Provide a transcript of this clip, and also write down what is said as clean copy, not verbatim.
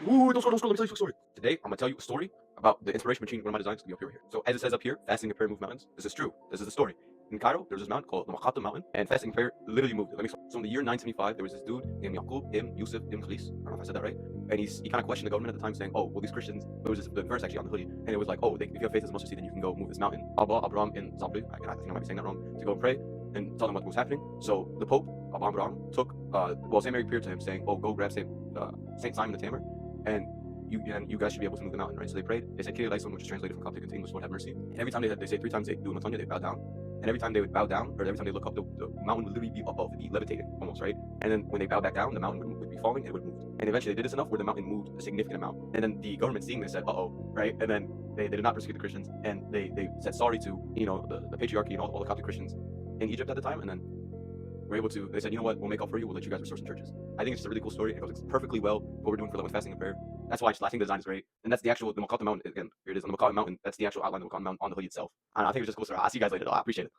Ooh, don't scroll, let me tell you a story. Today, I'm gonna tell you a story about the inspiration machine. One of my designs will be up here. So, as it says up here, fasting and prayer move mountains. This is true. This is the story. In Cairo, there's this mountain called the Maqatta Mountain, and fasting and prayer literally moved it. Let me explain. So, in the year 975, there was this dude named Yaqub ibn Yusuf ibn Khalis. I don't know if I said that right. And he kind of questioned the government at the time, saying, "Oh, well, these Christians." There was the verse actually on the hoodie, and it was like, "Oh, if you have faith as a mustard seed, then you can go move this mountain." Abba Abraham in Zabri, I think I might be saying that wrong, to go and pray and tell them what was happening. So the Pope, Abba Abraham, took Saint Mary appeared to him, saying, "Oh, go grab Saint Simon the Tamer, and you guys should be able to move the mountain," right? So they prayed. They said Kyrie eleison, which is translated from Coptic into English, Lord have mercy. And every time they say 3 times, they do Matanya, they bow down. And every time they would bow down, or every time they look up, the mountain would literally be above, it'd be levitating almost, right? And then when they bow back down, the mountain would be falling and it would move. And eventually they did this enough where the mountain moved a significant amount. And then the government seeing this said, "Uh-oh," right? And then they did not persecute the Christians, and they said sorry to the patriarchy and all the Coptic Christians in Egypt at the time, and then they said, "You know what, we'll make up for you, we'll let you guys restore some churches." I think it's just a really cool story. It goes perfectly well what we're doing for fasting and prayer. That's why I think the design is great. And that's the Maqatta Mountain. Again, here it is on the Maqatta Mountain. That's the actual outline of the Maqatta Mountain on the hoodie itself. I don't know, I think it's just cool story. I'll see you guys later though. I appreciate it.